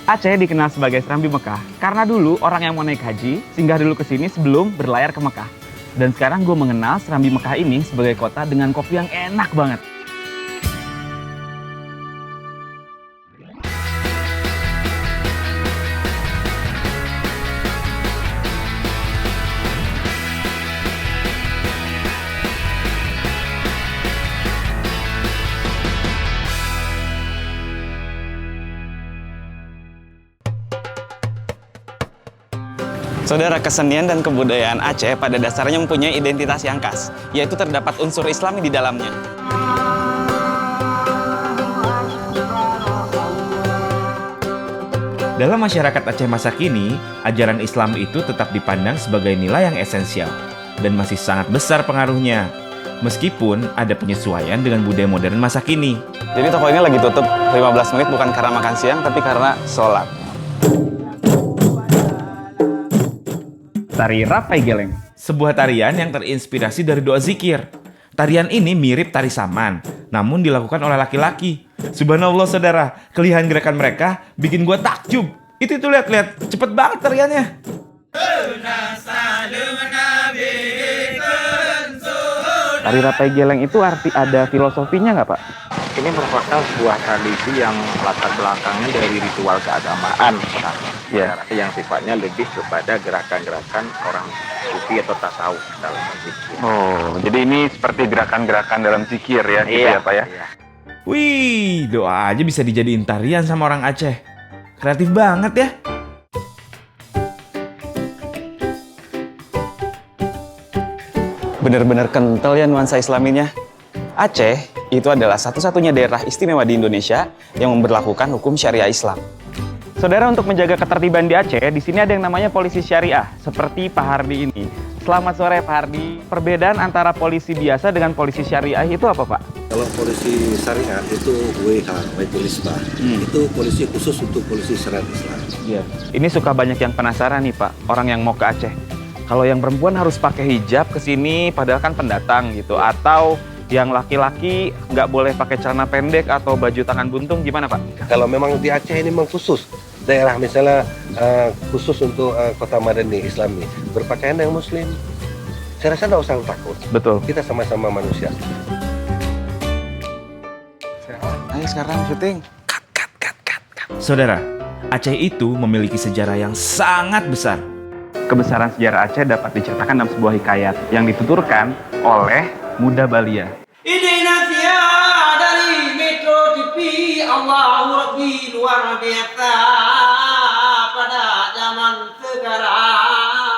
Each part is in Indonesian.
Aceh dikenal sebagai Serambi Mekah karena dulu orang yang mau naik haji singgah dulu ke sini sebelum berlayar ke Mekah. Dan sekarang gue mengenal Serambi Mekah ini sebagai kota dengan kopi yang enak banget. Saudara, kesenian dan kebudayaan Aceh pada dasarnya mempunyai identitas yang khas, yaitu terdapat unsur Islami di dalamnya. Dalam masyarakat Aceh masa kini, ajaran Islam itu tetap dipandang sebagai nilai yang esensial dan masih sangat besar pengaruhnya. Meskipun ada penyesuaian dengan budaya modern masa kini. Jadi toko ini lagi tutup 15 menit bukan karena makan siang, tapi karena sholat. Tari Rapai Geleng. Sebuah tarian yang terinspirasi dari doa zikir. Tarian ini mirip tari saman, namun dilakukan oleh laki-laki. Subhanallah saudara, kelihayan gerakan mereka bikin gua takjub. Itu tuh lihat, cepet banget tariannya. Tari Rapai Geleng itu ada filosofinya nggak, Pak? Ini merupakan sebuah tradisi yang latar belakangnya dari ritual keagamaan, Ya. yang sifatnya lebih kepada gerakan-gerakan orang sufi atau tasawuf dalam berzikir. Oh, jadi ini seperti gerakan-gerakan dalam zikir ya, gitu ya, Pak ya? Iya. Wih, doa aja bisa dijadiin tarian sama orang Aceh. Kreatif banget ya. Bener-bener kental ya nuansa Islaminya. Aceh itu adalah satu-satunya daerah istimewa di Indonesia yang memberlakukan hukum syariah Islam. Saudara, untuk menjaga ketertiban di Aceh, di sini ada yang namanya polisi syariah, seperti Pak Hardi ini. Selamat sore Pak Hardi. Perbedaan antara polisi biasa dengan polisi syariah itu apa, Pak? Kalau polisi syariat itu WH, Wajib Isbah. Itu polisi khusus untuk polisi syariat Islam. Iya. Ini suka banyak yang penasaran nih, Pak, orang yang mau ke Aceh. Kalau yang perempuan harus pakai hijab ke sini, padahal kan pendatang gitu. Atau yang laki-laki nggak boleh pakai celana pendek atau baju tangan buntung, gimana Pak? Kalau memang di Aceh ini memang khusus daerah misalnya khusus untuk kota Madani Islami berpakaian yang Muslim. Saya rasa nggak usah takut. Betul. Kita sama-sama manusia. Ayo sekarang syuting. Saudara, Aceh itu memiliki sejarah yang sangat besar. Kebesaran sejarah Aceh dapat diceritakan dalam sebuah hikayat yang dituturkan oleh Muda Balia. Idina via dari Metro TV, Allahu Rabbi luar biasa pada zaman sekarang.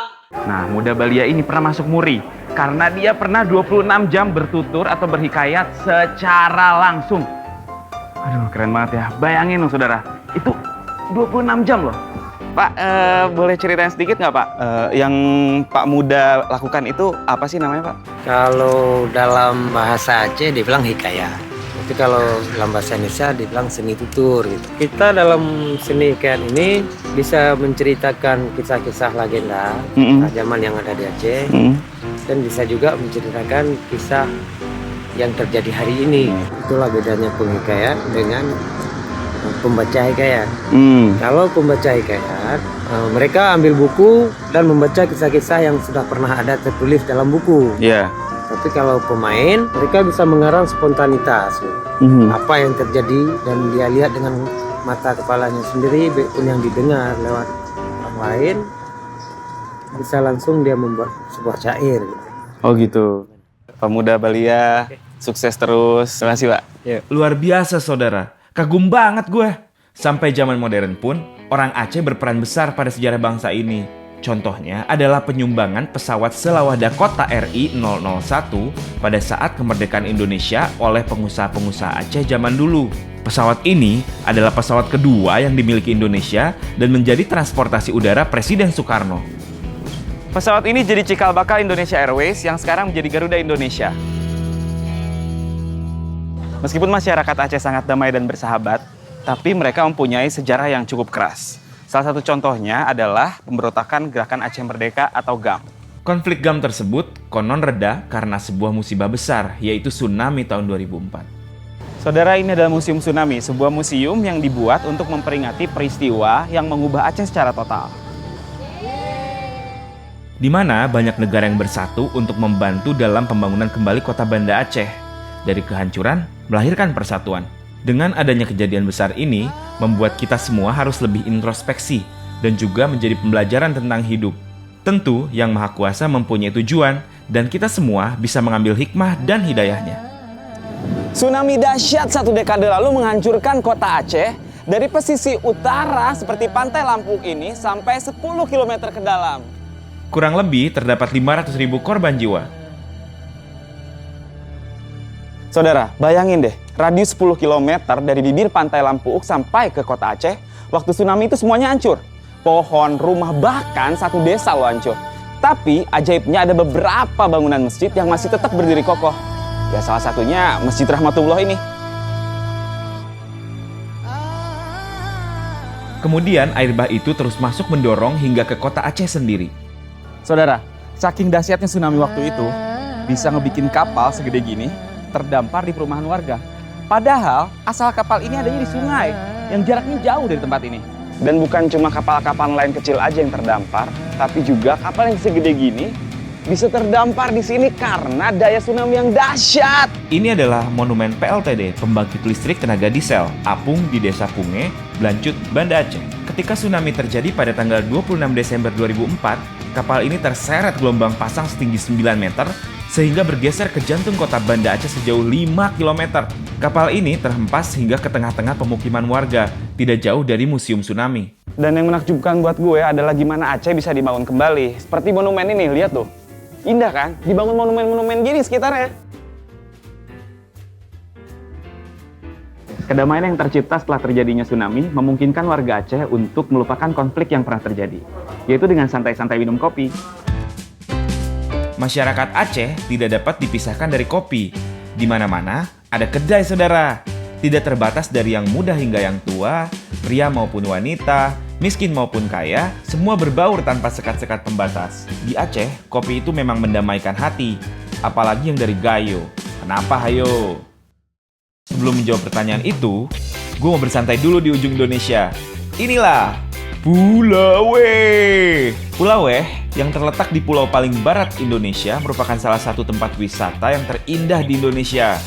Nah, Muda Balia ini pernah masuk MURI karena dia pernah 26 jam bertutur atau berhikayat secara langsung. Aduh, keren banget ya. Bayangin loh saudara, itu 26 jam loh. Pak, boleh ceritain sedikit nggak Pak? Yang Pak Muda lakukan itu apa sih namanya Pak? Kalau dalam bahasa Aceh dibilang hikayat. Tapi kalau dalam bahasa Indonesia dibilang seni tutur gitu. Kita dalam seni hikayat ini bisa menceritakan kisah-kisah legenda zaman yang ada di Aceh. Dan bisa juga menceritakan kisah yang terjadi hari ini. Itulah bedanya penghikayat dengan pembaca hikayat. Kalau pembaca hikayat, mereka ambil buku dan membaca kisah-kisah yang sudah pernah ada tertulis dalam buku. Iya. Tapi kalau pemain, mereka bisa mengarang spontanitas. Apa yang terjadi dan dia lihat dengan mata kepalanya sendiri, pun yang didengar lewat orang lain, bisa langsung dia membuat sebuah syair. Oh gitu. Pak Muda Balia, sukses terus. Terima kasih Pak. Luar biasa saudara, kagum banget gue. Sampai zaman modern pun, orang Aceh berperan besar pada sejarah bangsa ini. Contohnya adalah penyumbangan pesawat Selawah Dakota RI-001 pada saat kemerdekaan Indonesia oleh pengusaha-pengusaha Aceh zaman dulu. Pesawat ini adalah pesawat kedua yang dimiliki Indonesia dan menjadi transportasi udara Presiden Soekarno. Pesawat ini jadi cikal bakal Indonesia Airways yang sekarang menjadi Garuda Indonesia. Meskipun masyarakat Aceh sangat damai dan bersahabat, tapi mereka mempunyai sejarah yang cukup keras. Salah satu contohnya adalah pemberontakan Gerakan Aceh Merdeka atau GAM. Konflik GAM tersebut konon reda karena sebuah musibah besar, yaitu tsunami tahun 2004. Saudara, ini adalah Museum Tsunami, sebuah museum yang dibuat untuk memperingati peristiwa yang mengubah Aceh secara total. Di mana banyak negara yang bersatu untuk membantu dalam pembangunan kembali kota Banda Aceh. Dari kehancuran, melahirkan persatuan. Dengan adanya kejadian besar ini, membuat kita semua harus lebih introspeksi dan juga menjadi pembelajaran tentang hidup. Tentu, Yang Maha Kuasa mempunyai tujuan dan kita semua bisa mengambil hikmah dan hidayahnya. Tsunami dahsyat 1 dekade lalu menghancurkan kota Aceh dari pesisir utara seperti Pantai Lampung ini sampai 10 km ke dalam. Kurang lebih terdapat 500.000 korban jiwa. Saudara, bayangin deh, radius 10 km dari bibir Pantai Lampung sampai ke kota Aceh, waktu tsunami itu semuanya hancur. Pohon, rumah, bahkan satu desa loh hancur. Tapi ajaibnya ada beberapa bangunan masjid yang masih tetap berdiri kokoh. Ya salah satunya Masjid Rahmatullah ini. Kemudian air bah itu terus masuk mendorong hingga ke kota Aceh sendiri. Saudara, saking dahsyatnya tsunami waktu itu, bisa ngebikin kapal segede gini terdampar di perumahan warga. Padahal asal kapal ini adanya di sungai yang jaraknya jauh dari tempat ini. Dan bukan cuma kapal-kapal nelayan kecil aja yang terdampar, tapi juga kapal yang segede gini bisa terdampar di sini karena daya tsunami yang dahsyat. Ini adalah monumen PLTD, pembangkit listrik tenaga diesel, apung di Desa Punge, Blancut, Banda Aceh. Ketika tsunami terjadi pada tanggal 26 Desember 2004, kapal ini terseret gelombang pasang setinggi 9 meter sehingga bergeser ke jantung kota Banda Aceh sejauh 5 km. Kapal ini terhempas hingga ke tengah-tengah pemukiman warga, tidak jauh dari Museum Tsunami. Dan yang menakjubkan buat gue adalah gimana Aceh bisa dibangun kembali. Seperti monumen ini, lihat tuh. Indah kan? Dibangun monumen-monumen gini sekitarnya. Kedamaian yang tercipta setelah terjadinya tsunami memungkinkan warga Aceh untuk melupakan konflik yang pernah terjadi, yaitu dengan santai-santai minum kopi. Masyarakat Aceh tidak dapat dipisahkan dari kopi. Di mana-mana ada kedai, saudara. Tidak terbatas dari yang muda hingga yang tua, pria maupun wanita, miskin maupun kaya, semua berbaur tanpa sekat-sekat pembatas. Di Aceh, kopi itu memang mendamaikan hati, apalagi yang dari Gayo. Kenapa, hayo? Sebelum menjawab pertanyaan itu, gue mau bersantai dulu di ujung Indonesia. Inilah Pulau Weh. Pulau Weh yang terletak di pulau paling barat Indonesia merupakan salah satu tempat wisata yang terindah di Indonesia.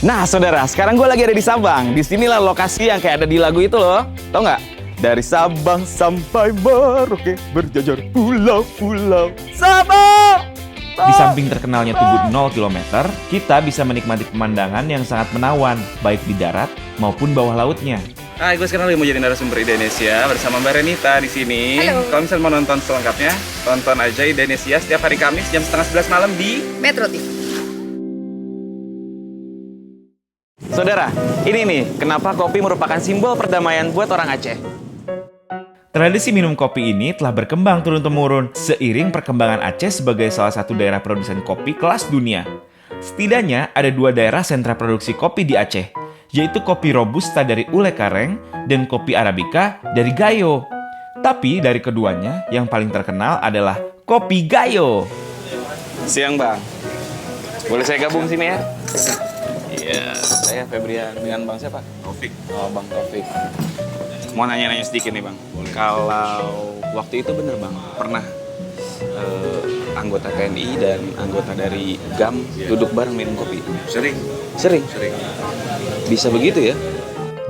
Nah, saudara, sekarang gue lagi ada di Sabang. Disinilah lokasi yang kayak ada di lagu itu loh. Tau nggak? Dari Sabang sampai Merauke berjajar pulau-pulau Sabang. Di samping terkenalnya Tugu 0 km, kita bisa menikmati pemandangan yang sangat menawan, baik di darat maupun bawah lautnya. Hai, gue sekarang lagi mau jadi narasumber Indonesia bersama Mbak Renita di sini. Halo. Kalau misalnya mau nonton selengkapnya, tonton aja Indonesia setiap hari Kamis jam 10:30 malam di Metro TV. Saudara, ini nih kenapa kopi merupakan simbol perdamaian buat orang Aceh. Tradisi minum kopi ini telah berkembang turun-temurun seiring perkembangan Aceh sebagai salah satu daerah produsen kopi kelas dunia. Setidaknya ada 2 daerah sentra produksi kopi di Aceh, yaitu kopi Robusta dari Ule Kareng dan kopi Arabica dari Gayo. Tapi dari keduanya, yang paling terkenal adalah kopi Gayo. Siang, Bang. Boleh saya gabung sini ya? Iya, saya Febrian dengan Bang siapa? Taufik. Oh, Bang Taufik. Mau nanya-nanya sedikit nih, Bang. Kalau waktu itu bener, Bang, pernah anggota TNI dan anggota dari GAM duduk bareng minum kopi? Sering. Bisa begitu ya?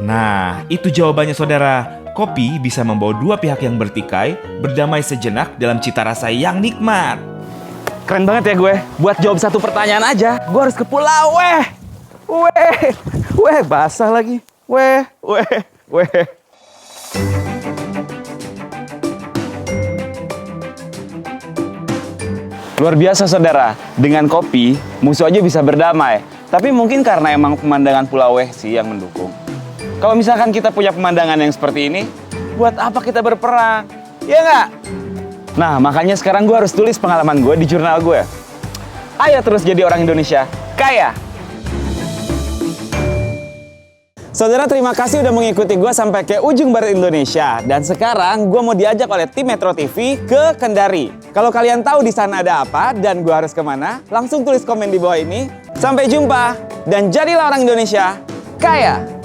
Nah, itu jawabannya, saudara. Kopi bisa membawa 2 pihak yang bertikai berdamai sejenak dalam cita rasa yang nikmat. Keren banget ya gue. Buat jawab satu pertanyaan aja, gue harus ke Pulau Weh. Weh, basah lagi. Weh. Luar biasa, saudara. Dengan kopi, musuh aja bisa berdamai. Tapi mungkin karena emang pemandangan Pulau Weh sih yang mendukung. Kalau misalkan kita punya pemandangan yang seperti ini, buat apa kita berperang? Ya nggak? Nah, makanya sekarang gue harus tulis pengalaman gue di jurnal gue. Ayo terus jadi orang Indonesia kaya. Saudara, terima kasih udah mengikuti gue sampai ke ujung barat Indonesia. Dan sekarang gue mau diajak oleh tim Metro TV ke Kendari. Kalau kalian tahu di sana ada apa dan gue harus kemana, langsung tulis komen di bawah ini. Sampai jumpa dan jadilah orang Indonesia Hikayat.